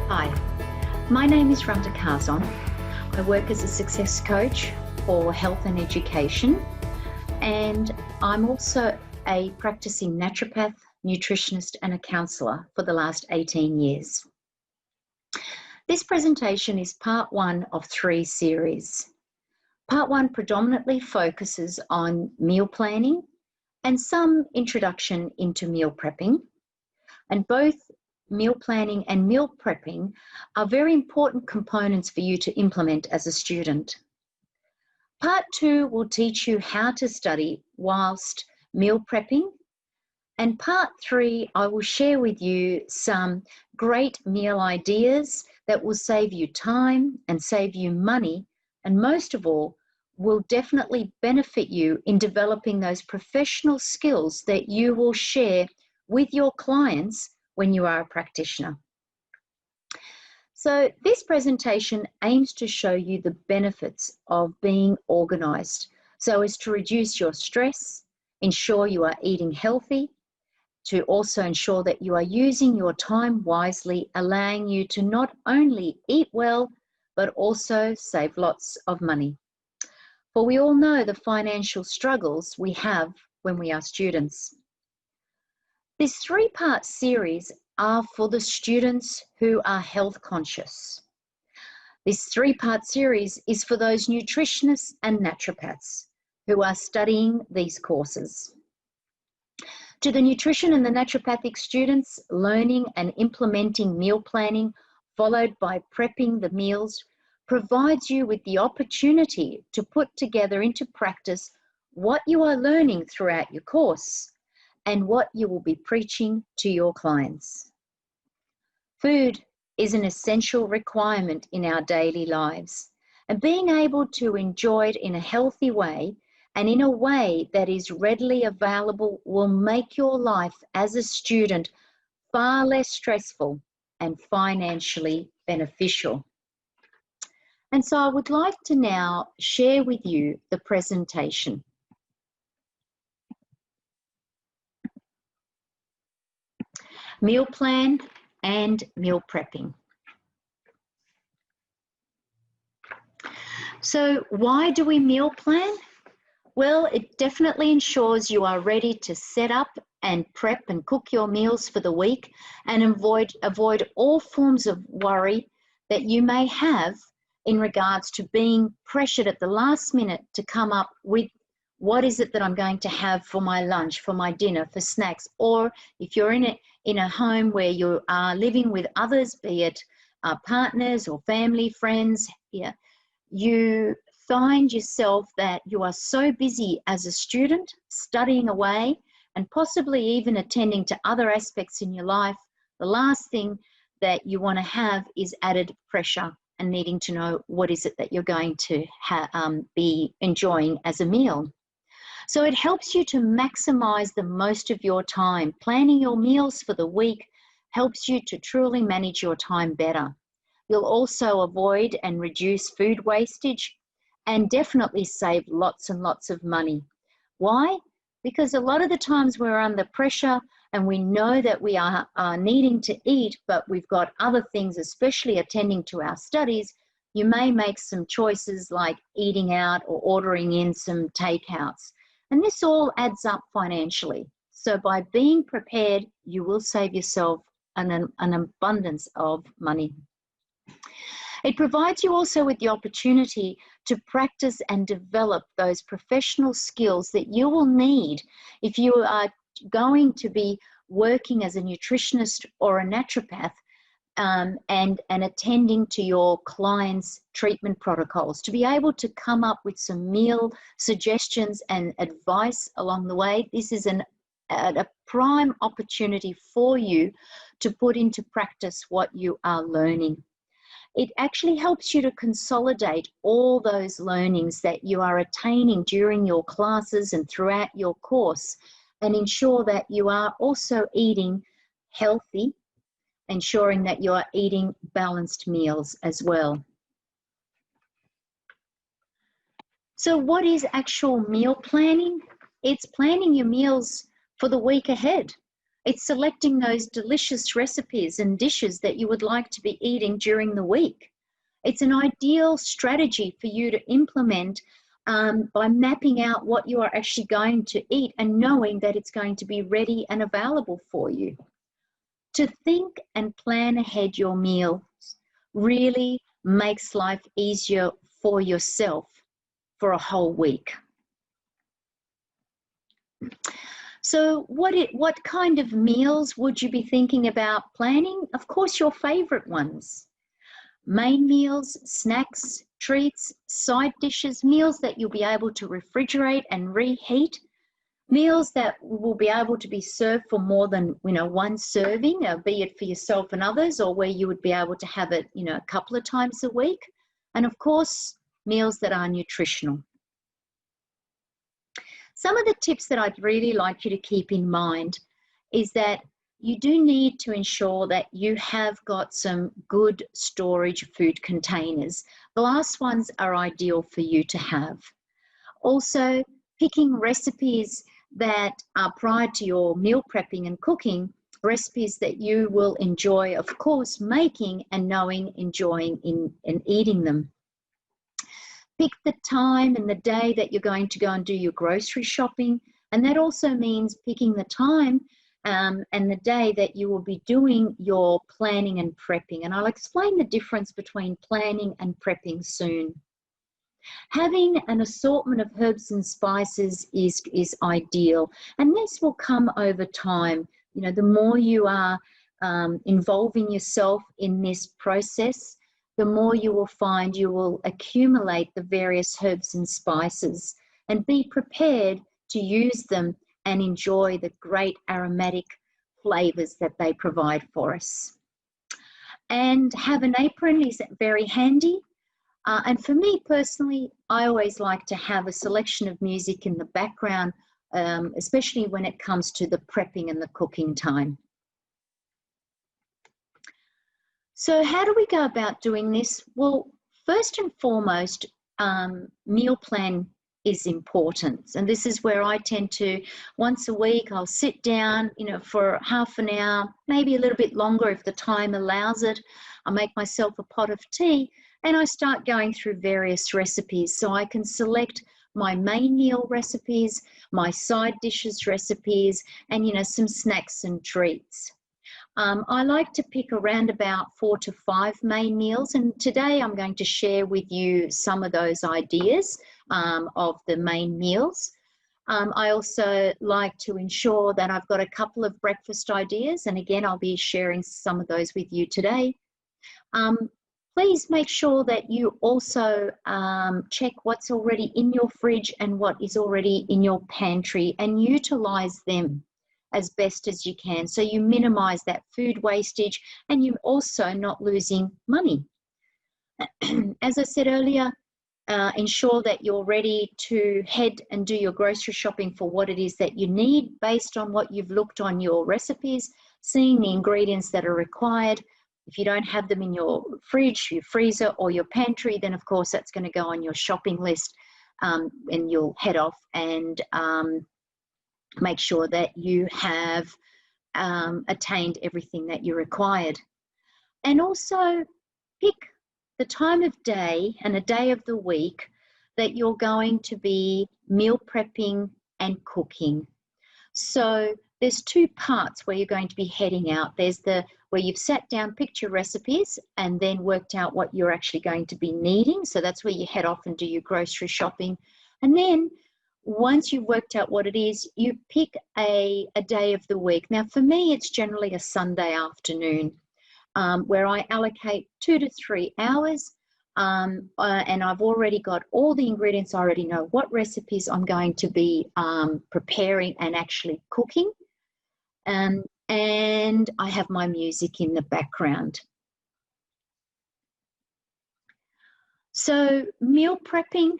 Hi, my name is Randa. I work as a success coach for health and education, and I'm also a practising naturopath, nutritionist and a counsellor for the last 18 years. This presentation is part one of 3 series. Part one predominantly focuses on meal planning and some introduction into meal prepping, and both meal planning and meal prepping are very important components for you to implement as a student. Part 2 will teach you how to study whilst meal prepping, and part 3 I will share with you some great meal ideas that will save you time and save you money, and most of all will definitely benefit you in developing those professional skills that you will share with your clients when you are a practitioner. So this presentation aims to show you the benefits of being organised so as to reduce your stress, ensure you are eating healthy, to also ensure that you are using your time wisely, allowing you to not only eat well, but also save lots of money. For we all know the financial struggles we have when we are students. This 3-part series are for the students who are health conscious. This 3-part series is for those nutritionists and naturopaths who are studying these courses. To the nutrition and the naturopathic students, learning and implementing meal planning followed by prepping the meals provides you with the opportunity to put together into practice what you are learning throughout your course and what you will be preaching to your clients. Food is an essential requirement in our daily lives, and being able to enjoy it in a healthy way and in a way that is readily available will make your life as a student far less stressful and financially beneficial. And so I would like to now share with you the presentation. Meal plan and meal prepping. So why do we meal plan? Well, it definitely ensures you are ready to set up and prep and cook your meals for the week and avoid all forms of worry that you may have in regards to being pressured at the last minute to come up with what is it that I'm going to have for my lunch, for my dinner, for snacks, or if you're in a home where you are living with others, be it partners or family, friends, you find yourself that you are so busy as a student, studying away, and possibly even attending to other aspects in your life, the last thing that you want to have is added pressure and needing to know what is it that you're going to be enjoying as a meal. So it helps you to maximize the most of your time. Planning your meals for the week helps you to truly manage your time better. You'll also avoid and reduce food wastage and definitely save lots and lots of money. Why? Because a lot of the times we're under pressure and we know that we are needing to eat, but we've got other things, especially attending to our studies. You may make some choices like eating out or ordering in some takeouts. And this all adds up financially. So by being prepared, you will save yourself an abundance of money. It provides you also with the opportunity to practice and develop those professional skills that you will need if you are going to be working as a nutritionist or a naturopath and attending to your clients' treatment protocols, to be able to come up with some meal suggestions and advice along the way. This is a prime opportunity for you to put into practice what you are learning. It actually helps you to consolidate all those learnings that you are attaining during your classes and throughout your course, and ensure that you are also eating healthy, ensuring that you are eating balanced meals as well. So what is actual meal planning? It's planning your meals for the week ahead. It's selecting those delicious recipes and dishes that you would like to be eating during the week. It's an ideal strategy for you to implement by mapping out what you are actually going to eat and knowing that it's going to be ready and available for you. To think and plan ahead your meals really makes life easier for yourself for a whole week. So what kind of meals would you be thinking about planning? Of course, your favorite ones. Main meals, snacks, treats, side dishes, meals that you'll be able to refrigerate and reheat, meals that will be able to be served for more than, one serving, be it for yourself and others, or where you would be able to have it, a couple of times a week. And of course, meals that are nutritional. Some of the tips that I'd really like you to keep in mind is that you do need to ensure that you have got some good storage food containers. Glass ones are ideal for you to have. Also, picking recipes that are prior to your meal prepping and cooking, recipes that you will enjoy, of course, making and enjoying and eating them. Pick the time and the day that you're going to go and do your grocery shopping, and that also means picking the time and the day that you will be doing your planning and prepping. And I'll explain the difference between planning and prepping soon. Having an assortment of herbs and spices is ideal, and this will come over time. The more you are involving yourself in this process, the more you will find you will accumulate the various herbs and spices and be prepared to use them and enjoy the great aromatic flavors that they provide for us. And have an apron is very handy. And for me personally, I always like to have a selection of music in the background, especially when it comes to the prepping and the cooking time. So how do we go about doing this? Well, first and foremost, meal plan is important. And this is where I tend to, once a week, I'll sit down, for half an hour, maybe a little bit longer if the time allows it. I make myself a pot of tea and I start going through various recipes so I can select my main meal recipes, my side dishes recipes, and, some snacks and treats. I like to pick around about 4 to 5 main meals, and today I'm going to share with you some of those ideas of the main meals. I also like to ensure that I've got a couple of breakfast ideas, and again, I'll be sharing some of those with you today. Please make sure that you also check what's already in your fridge and what is already in your pantry and utilize them as best as you can, so you minimize that food wastage and you're also not losing money. As I said earlier, ensure that you're ready to head and do your grocery shopping for what it is that you need based on what you've looked on your recipes, seeing the ingredients that are required. If you don't have them in your fridge, your freezer, or your pantry, then of course that's going to go on your shopping list, and you'll head off and make sure that you have attained everything that you required. And also pick the time of day and a day of the week that you're going to be meal prepping and cooking. So there's 2 parts where you're going to be heading out. There's where you've sat down, picked your recipes, and then worked out what you're actually going to be needing. So that's where you head off and do your grocery shopping. And then once you've worked out what it is, you pick a day of the week. Now, for me, it's generally a Sunday afternoon where I allocate 2 to 3 hours, and I've already got all the ingredients. I already know what recipes I'm going to be preparing and actually cooking, and I have my music in the background. So meal prepping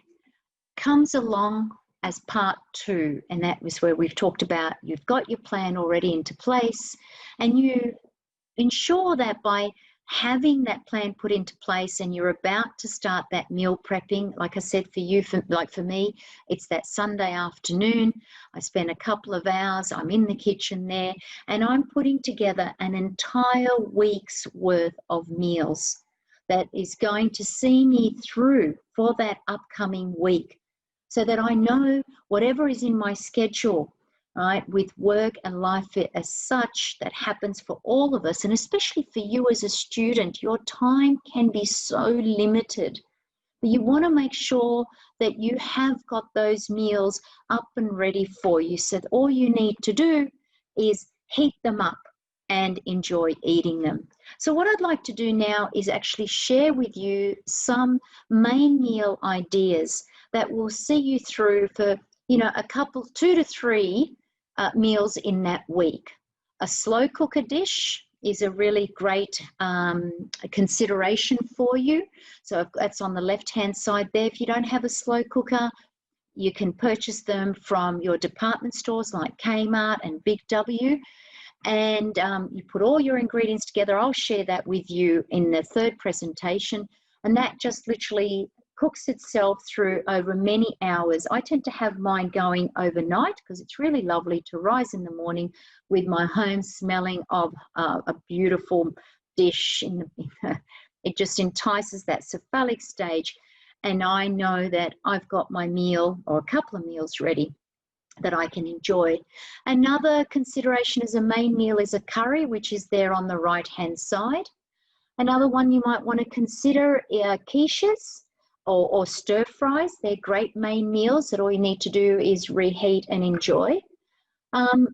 comes along as part 2, and that was where we've talked about you've got your plan already into place, and you ensure that by having that plan put into place and you're about to start that meal prepping, like I said, for you, for me, it's that Sunday afternoon. I spend a couple of hours, I'm in the kitchen there, and I'm putting together an entire week's worth of meals that is going to see me through for that upcoming week, so that I know whatever is in my schedule, right, with work and life as such, that happens for all of us, and especially for you as a student, your time can be so limited. But you want to make sure that you have got those meals up and ready for you, so that all you need to do is heat them up and enjoy eating them. So what I'd like to do now is actually share with you some main meal ideas that will see you through for, a couple, 2 to 3 meals in that week. A slow cooker dish is a really great consideration for you. So that's on the left-hand side there. If you don't have a slow cooker, you can purchase them from your department stores like Kmart and Big W. And you put all your ingredients together. I'll share that with you in the third presentation. And that just literally cooks itself through over many hours. I tend to have mine going overnight because it's really lovely to rise in the morning with my home smelling of a beautiful dish. It just entices that cephalic stage. And I know that I've got my meal or a couple of meals ready that I can enjoy. Another consideration as a main meal is a curry, which is there on the right-hand side. Another one you might want to consider are quiches or stir fries. They're great main meals that all you need to do is reheat and enjoy.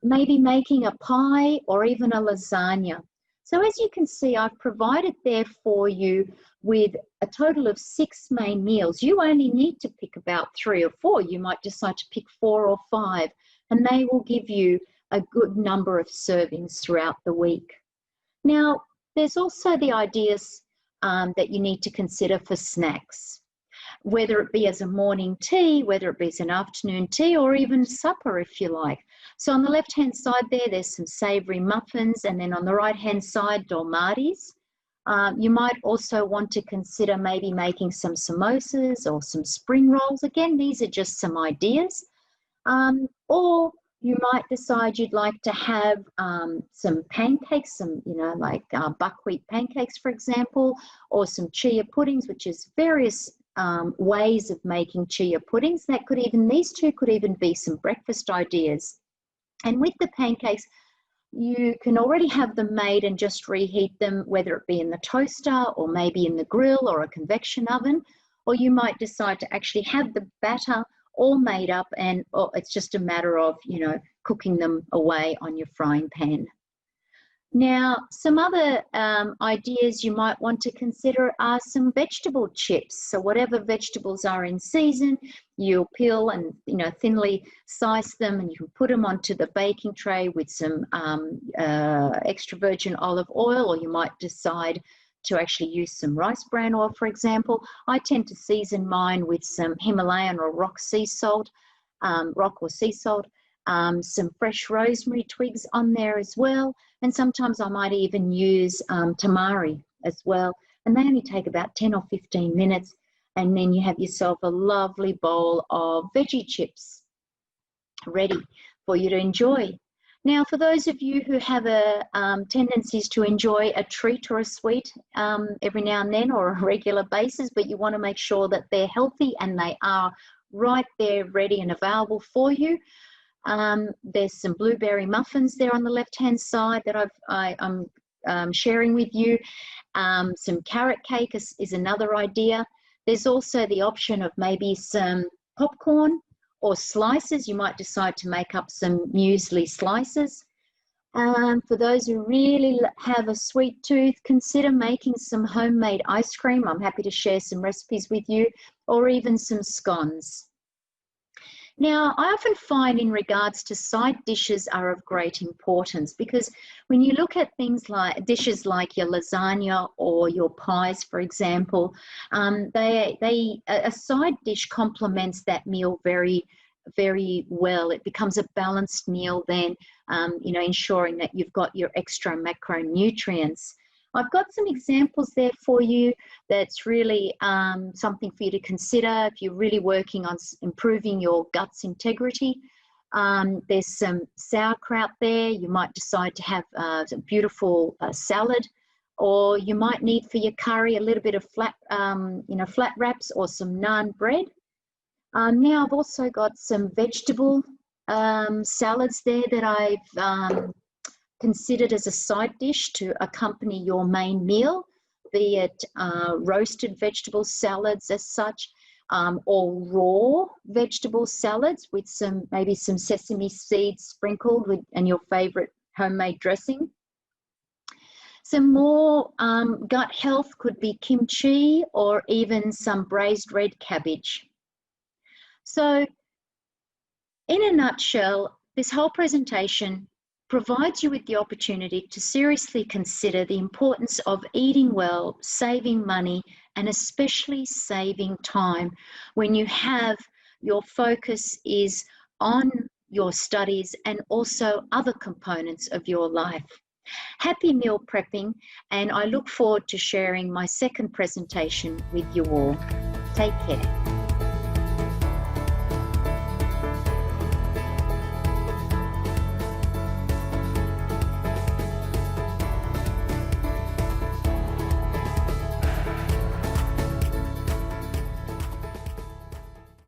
Maybe making a pie or even a lasagna. So as you can see, I've provided there for you with a total of 6 main meals. You only need to pick about 3 or 4. You might decide to pick 4 or 5, and they will give you a good number of servings throughout the week. Now, there's also the ideas that you need to consider for snacks, whether it be as a morning tea, whether it be as an afternoon tea, or even supper if you like. So on the left-hand side there's some savoury muffins, and then on the right-hand side, dolmades. You might also want to consider maybe making some samosas or some spring rolls. Again, these are just some ideas. Or you might decide you'd like to have some pancakes, like buckwheat pancakes, for example, or some chia puddings, which is various ways of making chia puddings. These two could even be some breakfast ideas. And with the pancakes, you can already have them made and just reheat them, whether it be in the toaster or maybe in the grill or a convection oven, or you might decide to actually have the batter all made up and it's just a matter of, cooking them away on your frying pan. Now, some other ideas you might want to consider are some vegetable chips. So whatever vegetables are in season, you'll peel and thinly slice them, and you can put them onto the baking tray with some extra virgin olive oil, or you might decide to actually use some rice bran oil, for example. I tend to season mine with some Himalayan or rock sea salt, some fresh rosemary twigs on there as well. And sometimes I might even use tamari as well. And they only take about 10 or 15 minutes. And then you have yourself a lovely bowl of veggie chips ready for you to enjoy. Now, for those of you who have tendencies to enjoy a treat or a sweet every now and then or a regular basis, but you want to make sure that they're healthy and they are right there ready and available for you, there's some blueberry muffins there on the left-hand side that I'm sharing with you. Some carrot cake is another idea. There's also the option of maybe some popcorn or slices. You might decide to make up some muesli slices. For those who really have a sweet tooth, consider making some homemade ice cream. I'm happy to share some recipes with you, or even some scones. Now, I often find in regards to side dishes are of great importance, because when you look at things like dishes like your lasagna or your pies, for example, a side dish complements that meal very, very well. It becomes a balanced meal then, ensuring that you've got your extra macronutrients. I've got some examples there for you that's really something for you to consider if you're really working on improving your gut's integrity. There's some sauerkraut there. You might decide to have some beautiful salad, or you might need for your curry a little bit of flat wraps or some naan bread. Now I've also got some vegetable salads there that I've considered as a side dish to accompany your main meal, be it roasted vegetable salads as such, or raw vegetable salads with maybe some sesame seeds sprinkled with, and your favorite homemade dressing. Some more gut health could be kimchi or even some braised red cabbage. So in a nutshell, this whole presentation provides you with the opportunity to seriously consider the importance of eating well, saving money, and especially saving time when you have your focus is on your studies and also other components of your life. Happy meal prepping, and I look forward to sharing my second presentation with you all. Take care.